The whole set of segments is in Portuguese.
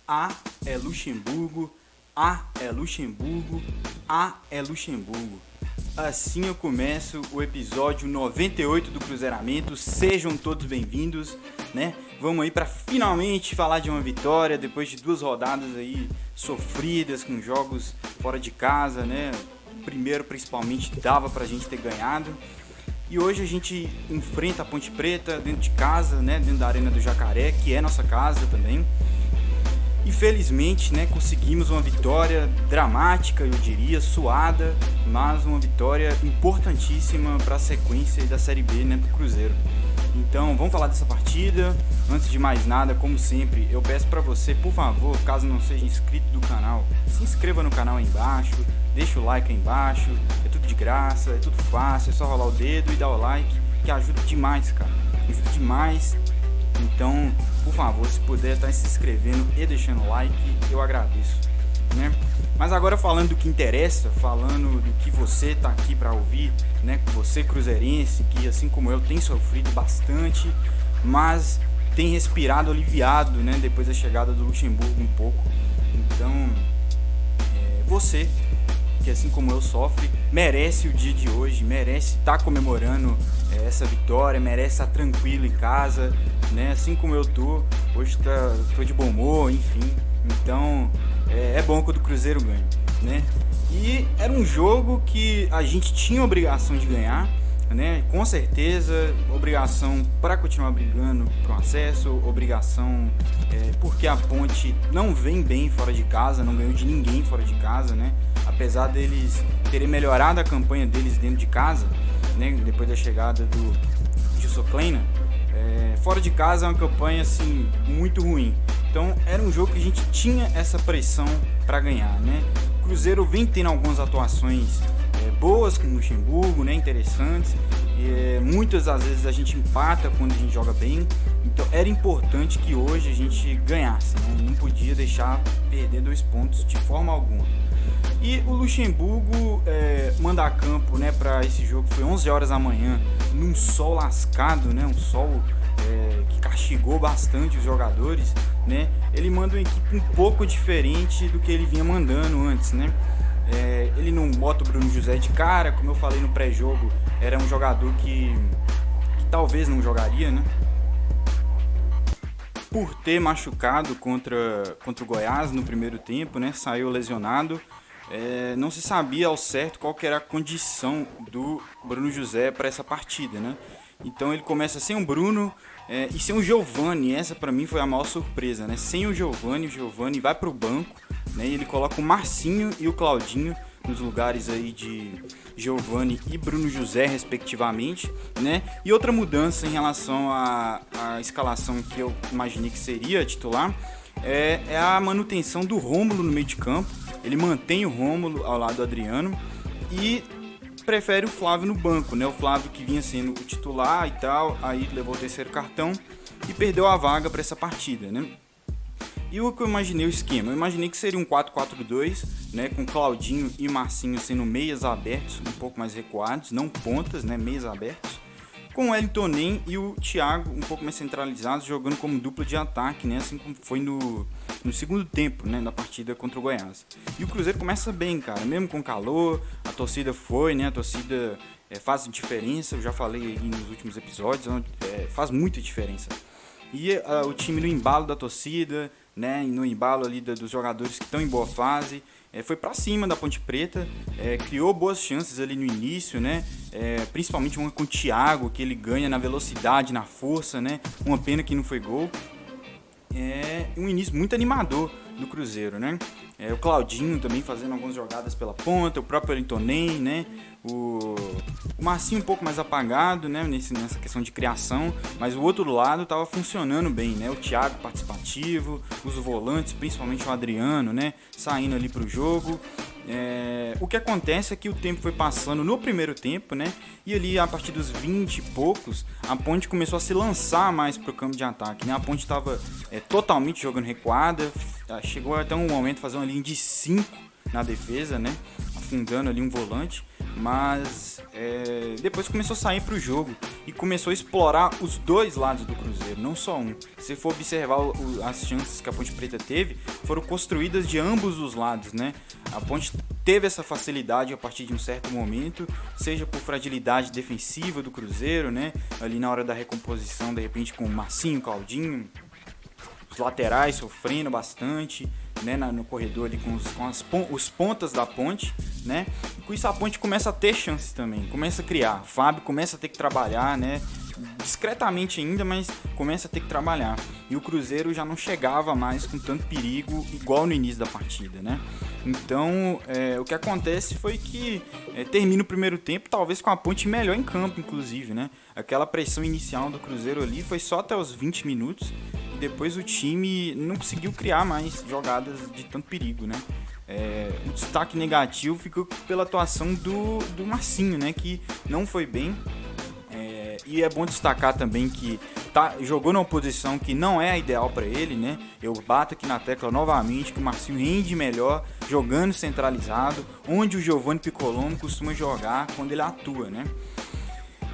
A é Luxemburgo, A é Luxemburgo, A é Luxemburgo. Assim eu começo o episódio 98 do Cruzeiramento. Sejam todos bem-vindos, né? Vamos aí para finalmente falar de uma vitória depois de 2 rodadas aí sofridas com jogos fora de casa, né? O primeiro principalmente dava pra gente ter ganhado. E hoje a gente enfrenta a Ponte Preta dentro de casa, né? Dentro da Arena do Jacaré, que é nossa casa também. E felizmente, né, conseguimos uma vitória dramática, eu diria, suada, mas uma vitória importantíssima para a sequência da Série B, né, do Cruzeiro. Então, vamos falar dessa partida. Antes de mais nada, como sempre, eu peço para você, por favor, caso não seja inscrito do canal, se inscreva no canal aí embaixo, deixa o like aí embaixo, é tudo de graça, é tudo fácil, é só rolar o dedo e dar o like, que ajuda demais, cara, ajuda demais. Então, por favor, se puder estar se inscrevendo e deixando o like, eu agradeço, né? Mas agora falando do que interessa, falando do que você está aqui para ouvir, né? Você cruzeirense, que assim como eu tem sofrido bastante, mas tem respirado aliviado, né? Depois da chegada do Luxemburgo um pouco. Então, você, que assim como eu sofre, merece o dia de hoje, merece estar comemorando essa vitória, merece estar tranquilo em casa, né? Assim como eu tô, hoje tô de bom humor, enfim. Então é bom quando o Cruzeiro ganha, né? E era um jogo que a gente tinha obrigação de ganhar, né? Com certeza, obrigação para continuar brigando por acesso, obrigação porque a Ponte não vem bem fora de casa, não ganhou de ninguém fora de casa, né? Apesar deles terem melhorado a campanha deles dentro de casa, né? Depois da chegada do Gilson Kleina, fora de casa é uma campanha assim muito ruim. Então era um jogo que a gente tinha essa pressão para ganhar, né? O Cruzeiro vem tendo algumas atuações boas com o Luxemburgo, né? Interessantes. Muitas das vezes a gente empata quando a gente joga bem. Então era importante que hoje a gente ganhasse, né? Não podia deixar perder 2 pontos de forma alguma. E o Luxemburgo manda a campo, né, para esse jogo, foi 11 horas da manhã, num sol lascado, né, um sol que castigou bastante os jogadores, né. Ele manda uma equipe um pouco diferente do que ele vinha mandando antes, né. Ele não bota o Bruno José de cara, como eu falei no pré-jogo, era um jogador que talvez não jogaria, né, por ter machucado contra o Goiás no primeiro tempo, né, saiu lesionado. Não se sabia ao certo qual que era a condição do Bruno José para essa partida, né? Então ele começa sem o Bruno e sem o Giovani. Essa para mim foi a maior surpresa, né? Sem o Giovani vai para o banco, né? E ele coloca o Marcinho e o Claudinho nos lugares aí de Giovani e Bruno José, respectivamente, né? E outra mudança em relação à escalação que eu imaginei que seria titular é a manutenção do Rômulo no meio de campo. Ele mantém o Rômulo ao lado do Adriano e prefere o Flávio no banco, né? O Flávio que vinha sendo o titular e tal, aí levou o 3º cartão e perdeu a vaga para essa partida, né? E o que eu imaginei o esquema? Eu imaginei que seria um 4-4-2, né? Com Claudinho e Marcinho sendo meias abertos, um pouco mais recuados, não pontas, né? Meias abertos. Com o Elton Nem e o Thiago um pouco mais centralizados, jogando como dupla de ataque, né? Assim como foi no segundo tempo, né? Da partida contra o Goiás. E o Cruzeiro começa bem, cara, mesmo com calor, a torcida foi, né? A torcida faz diferença, eu já falei aí nos últimos episódios, faz muita diferença. E o time no embalo da torcida, né? No embalo ali dos jogadores que estão em boa fase, foi para cima da Ponte Preta, criou boas chances ali no início, né? Principalmente uma com o Thiago, que ele ganha na velocidade, na força, né? Uma pena que não foi gol. Um início muito animador do Cruzeiro, né? O Claudinho também fazendo algumas jogadas pela ponta, o próprio Elton Nem, né? O Marcinho um pouco mais apagado, né? Nessa questão de criação, mas o outro lado estava funcionando bem, né? O Thiago participativo, os volantes, principalmente o Adriano, né? Saindo ali para o jogo. O que acontece é que o tempo foi passando no primeiro tempo, né? E ali a partir dos 20 e poucos, a Ponte começou a se lançar mais pro campo de ataque, né? A Ponte estava totalmente jogando recuada, chegou até um momento a fazer uma linha de 5 na defesa, né? Afundando ali um volante. mas depois começou a sair para o jogo e começou a explorar os dois lados do Cruzeiro, não só um. Se for observar as chances que a Ponte Preta teve, foram construídas de ambos os lados, né? A Ponte teve essa facilidade a partir de um certo momento, seja por fragilidade defensiva do Cruzeiro, né? Ali na hora da recomposição, de repente com o Marcinho, Claudinho, os laterais sofrendo bastante, né, no corredor ali com os pontas da Ponte, né? E com isso a Ponte começa a ter chances também, começa a criar. O Fábio começa a ter que trabalhar, né? Discretamente ainda, mas começa a ter que trabalhar. E o Cruzeiro já não chegava mais com tanto perigo igual no início da partida, né? Então, o que acontece foi que termina o primeiro tempo, talvez com a Ponte melhor em campo, inclusive, né? Aquela pressão inicial do Cruzeiro ali foi só até os 20 minutos e depois o time não conseguiu criar mais jogadas de tanto perigo, né? O destaque negativo ficou pela atuação do Marcinho, né? Que não foi bem. E é bom destacar também que jogou numa posição que não é a ideal para ele, né? Eu bato aqui na tecla novamente que o Marcinho rende melhor jogando centralizado, onde o Giovanni Piccolommo costuma jogar quando ele atua, né?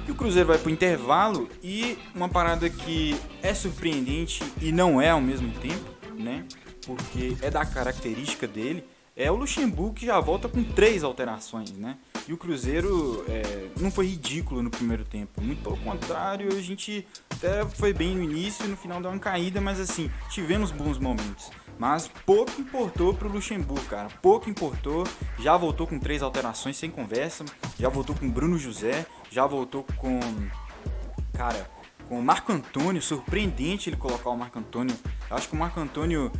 E o Cruzeiro vai para o intervalo e uma parada que é surpreendente e não é ao mesmo tempo, né? Porque é da característica dele, é o Luxemburgo que já volta com 3 alterações, né? E o Cruzeiro não foi ridículo no primeiro tempo, muito pelo contrário, a gente até foi bem no início e no final deu uma caída, mas assim, tivemos bons momentos. Mas pouco importou pro Luxemburgo, cara, pouco importou, já voltou com 3 alterações sem conversa, já voltou com Bruno José, já voltou com o Marco Antônio, surpreendente ele colocar o Marco Antônio. Eu acho que o Marco Antônio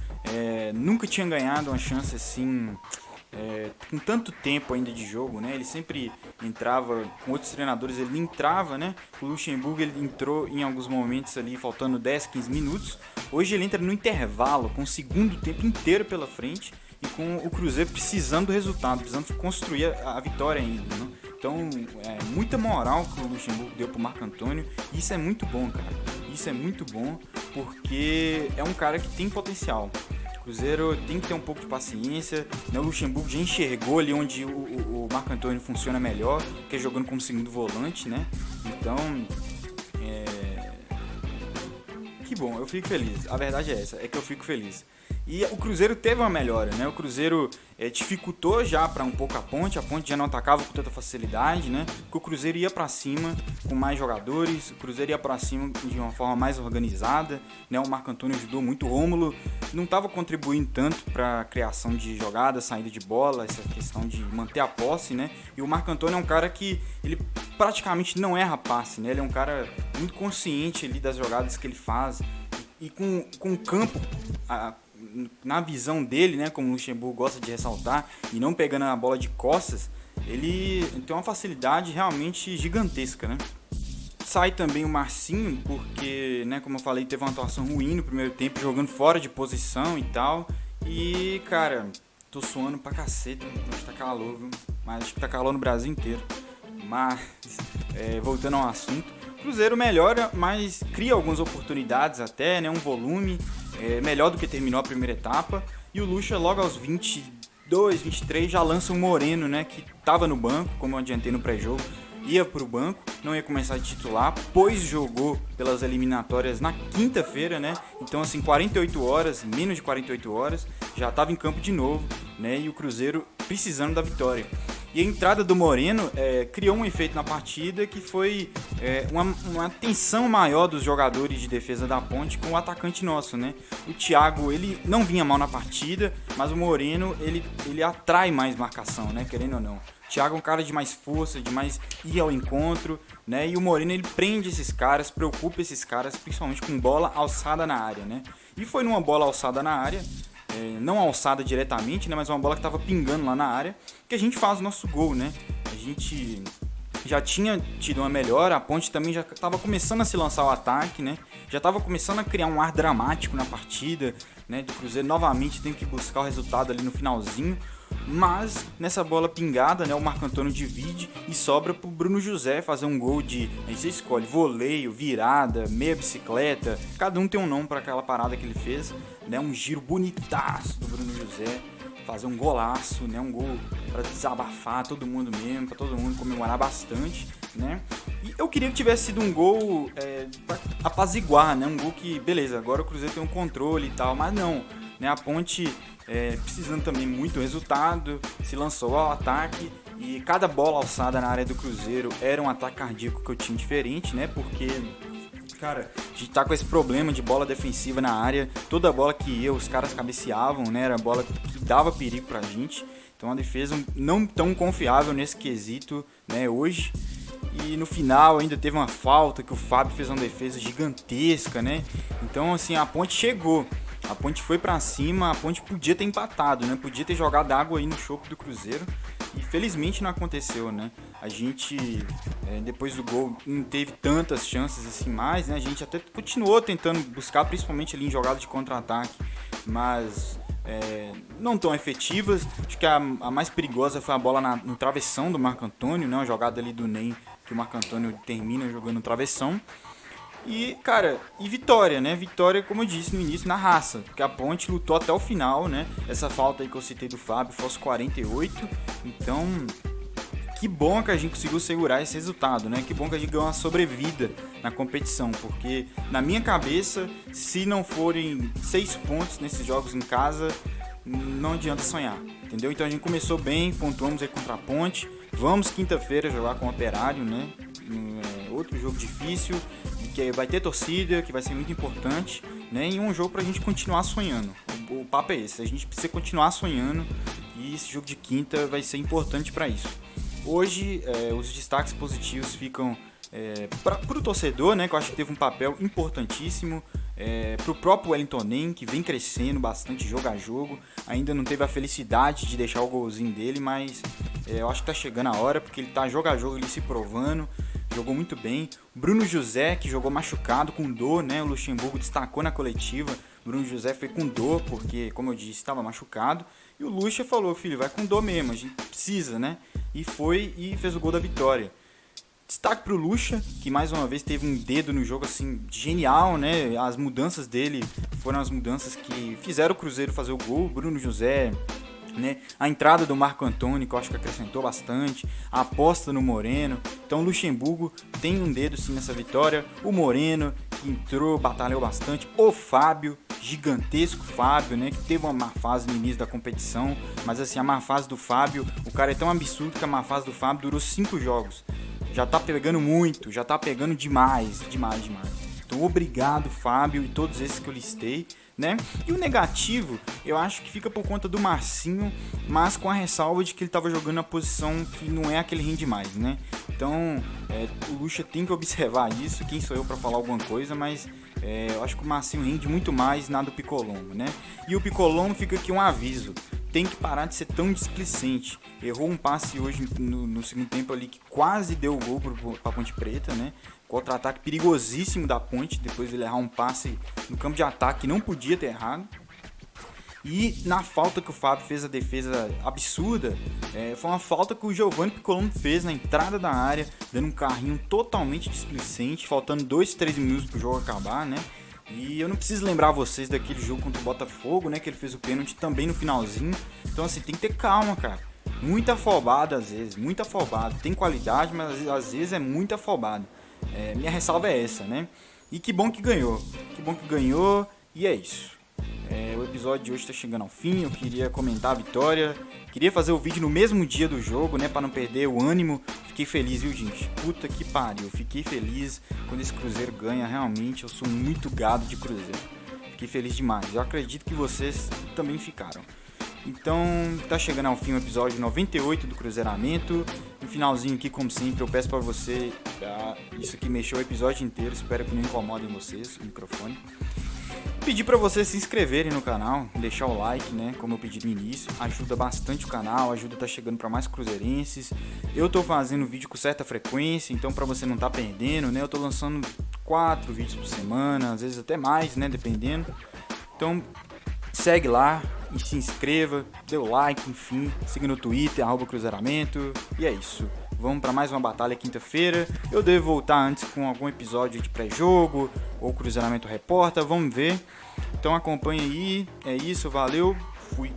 nunca tinha ganhado uma chance assim, com tanto tempo ainda de jogo, né? Ele sempre entrava, com outros treinadores ele não entrava, né? O Luxemburgo ele entrou em alguns momentos ali, faltando 10, 15 minutos. Hoje ele entra no intervalo, com o segundo tempo inteiro pela frente e com o Cruzeiro precisando do resultado, precisando construir a vitória ainda, né? Então, muita moral que o Luxemburgo deu pro Marco Antônio. E isso é muito bom, cara. Isso é muito bom porque é um cara que tem potencial. O Cruzeiro tem que ter um pouco de paciência, né? O Luxemburgo já enxergou ali onde o Marco Antônio funciona melhor, que é jogando como segundo volante, né? Então, que bom, eu fico feliz. A verdade é essa, é que eu fico feliz. E o Cruzeiro teve uma melhora, né? O Cruzeiro dificultou já para um pouco a Ponte já não atacava com tanta facilidade, né? Porque o Cruzeiro ia para cima com mais jogadores, o Cruzeiro ia para cima de uma forma mais organizada, né? O Marco Antônio ajudou muito, o Rômulo não estava contribuindo tanto para a criação de jogadas, saída de bola, essa questão de manter a posse, né? E o Marco Antônio é um cara que ele praticamente não erra passe, né? Ele é um cara muito consciente ali das jogadas que ele faz e com o campo na visão dele, né, como o Luxemburgo gosta de ressaltar, e não pegando a bola de costas, ele tem uma facilidade realmente gigantesca, né? Sai também o Marcinho, porque, né, como eu falei, teve uma atuação ruim no primeiro tempo, jogando fora de posição e tal. E, cara, tô suando pra cacete, hoje tá calor, viu? Mas acho que tá calor no Brasil inteiro. Mas, voltando ao assunto, o Cruzeiro melhora, mas cria algumas oportunidades até, né, um volume melhor do que terminou a primeira etapa. E o Lucha, logo aos 22, 23, já lança o Moreno, né, que estava no banco, como eu adiantei no pré-jogo, ia para o banco, não ia começar de titular, pois jogou pelas eliminatórias na quinta-feira, né? Então, assim, 48 horas, menos de 48 horas, já estava em campo de novo, né? E o Cruzeiro precisando da vitória. E a entrada do Moreno criou um efeito na partida que foi uma tensão maior dos jogadores de defesa da Ponte com o atacante nosso, né? O Thiago, ele não vinha mal na partida, mas o Moreno, ele atrai mais marcação, né? Querendo ou não. O Thiago é um cara de mais força, de mais ir ao encontro, né? E o Moreno, ele prende esses caras, preocupa esses caras, principalmente com bola alçada na área, né? E foi numa bola alçada na área, não alçada diretamente, né, mas uma bola que estava pingando lá na área, que a gente faz o nosso gol, né? A gente já tinha tido uma melhora, a Ponte também já estava começando a se lançar o ataque, né? Já estava começando a criar um ar dramático na partida, né? Do Cruzeiro novamente tem que buscar o resultado ali no finalzinho, mas nessa bola pingada, né, o Marco Antônio divide e sobra pro Bruno José fazer um gol de, aí você escolhe, voleio, virada, meia bicicleta, cada um tem um nome para aquela parada que ele fez, né, um giro bonitaço do Bruno José, fazer um golaço, né? Um gol para desabafar todo mundo mesmo, para todo mundo comemorar bastante, né? E eu queria que tivesse sido um gol para apaziguar, né? Um gol que, beleza, agora o Cruzeiro tem um controle e tal, mas não, né? A Ponte precisando também muito do resultado, se lançou ao ataque e cada bola alçada na área do Cruzeiro era um ataque cardíaco que eu tinha diferente, né? Porque, cara, a gente tá com esse problema de bola defensiva na área. Toda bola que os caras cabeceavam, né? Era bola que dava perigo pra gente. Então a defesa não tão confiável nesse quesito, né? Hoje. E no final ainda teve uma falta que o Fábio fez uma defesa gigantesca, né? Então, assim, a Ponte chegou. A Ponte foi pra cima, a Ponte podia ter empatado, né? Podia ter jogado água aí no choco do Cruzeiro. E felizmente não aconteceu, né? A gente, depois do gol, não teve tantas chances assim mais, né? A gente até continuou tentando buscar, principalmente ali em jogada de contra-ataque, mas não tão efetivas. Acho que a mais perigosa foi a bola no travessão do Marco Antônio, né? Uma jogada ali do NEM, que o Marco Antônio termina jogando no travessão. E, cara, e vitória, né? Vitória, como eu disse no início, na raça. Porque a Ponte lutou até o final, né? Essa falta aí que eu citei do Fábio foi aos 48. Então, que bom que a gente conseguiu segurar esse resultado, né? Que bom que a gente ganhou uma sobrevida na competição. Porque, na minha cabeça, se não forem 6 pontos nesses jogos em casa, não adianta sonhar, entendeu? Então a gente começou bem, pontuamos aí contra a Ponte. Vamos quinta-feira jogar com o Operário, né? Outro jogo difícil, que vai ter torcida, que vai ser muito importante, né? E um jogo pra gente continuar sonhando. O papo é esse, a gente precisa continuar sonhando e esse jogo de quinta vai ser importante para isso. Hoje, os destaques positivos ficam pro torcedor, né? Que eu acho que teve um papel importantíssimo. Pro próprio Wellington Nem, que vem crescendo bastante jogo a jogo. Ainda não teve a felicidade de deixar o golzinho dele, mas eu acho que tá chegando a hora, porque ele tá jogo a jogo, ele se provando. Jogou muito bem. Bruno José, que jogou machucado, com dor, né? O Luxemburgo destacou na coletiva. Bruno José foi com dor, porque, como eu disse, estava machucado. E o Luxa falou, filho, vai com dor mesmo, a gente precisa, né? E foi e fez o gol da vitória. Destaque pro Luxa, que mais uma vez teve um dedo no jogo, assim, genial, né? As mudanças dele foram as mudanças que fizeram o Cruzeiro fazer o gol. Bruno José, né? A entrada do Marco Antônio, que eu acho que acrescentou bastante, a aposta no Moreno. Então o Luxemburgo tem um dedo sim nessa vitória. O Moreno, que entrou, batalhou bastante. O Fábio, gigantesco Fábio, né? Que teve uma má fase no início da competição, mas assim, a má fase do Fábio, o cara é tão absurdo que a má fase do Fábio durou 5 jogos. Já tá pegando muito, já tá pegando demais. Então obrigado, Fábio, e todos esses que eu listei, né? E o negativo, eu acho que fica por conta do Marcinho, mas com a ressalva de que ele estava jogando na posição que não é a que ele rende mais, né? Então, o Lucha tem que observar isso. Quem sou eu para falar alguma coisa, mas eu acho que o Marcinho rende muito mais na do Piccolombo, né? E o Piccolombo, fica aqui um aviso, tem que parar de ser tão displicente. Errou um passe hoje no segundo tempo ali que quase deu o gol para a Ponte Preta, né? Contra-ataque perigosíssimo da Ponte, depois ele errar um passe no campo de ataque que não podia ter errado. E na falta que o Fábio fez a defesa absurda, foi uma falta que o Giovanni Piccolombo fez na entrada da área, dando um carrinho totalmente displicente, faltando 2-3 minutos pro jogo acabar, né? E eu não preciso lembrar vocês daquele jogo contra o Botafogo, né? Que ele fez o pênalti também no finalzinho. Então assim, tem que ter calma, cara. Muito afobado às vezes, muito afobado. Tem qualidade, mas às vezes é muito afobado. Minha ressalva é essa, né? E que bom que ganhou. E é isso. O episódio de hoje tá chegando ao fim. Eu queria comentar a vitória. Queria fazer o vídeo no mesmo dia do jogo, né? Pra não perder o ânimo. Fiquei feliz, viu, gente? Puta que pariu. Fiquei feliz quando esse Cruzeiro ganha. Realmente, eu sou muito gado de Cruzeiro. Fiquei feliz demais. Eu acredito que vocês também ficaram. Então, tá chegando ao fim o episódio 98 do Cruzeiramento. No finalzinho aqui, como sempre, eu peço pra você... isso aqui mexeu o episódio inteiro. Espero que não incomodem vocês, o microfone. Pedir para vocês se inscreverem no canal, deixar o like, né, como eu pedi no início, ajuda bastante o canal, ajuda a tá chegando para mais cruzeirenses. Eu tô fazendo vídeo com certa frequência, então para você não tá perdendo, né, eu tô lançando 4 vídeos por semana, às vezes até mais, né, dependendo. Então segue lá e se inscreva, dê o like, enfim, siga no Twitter, @cruzeiramento, e é isso. Vamos para mais uma batalha quinta-feira. Eu devo voltar antes com algum episódio de pré-jogo ou Cruzeiramento Repórter, vamos ver. Então acompanha aí. É isso, valeu, fui.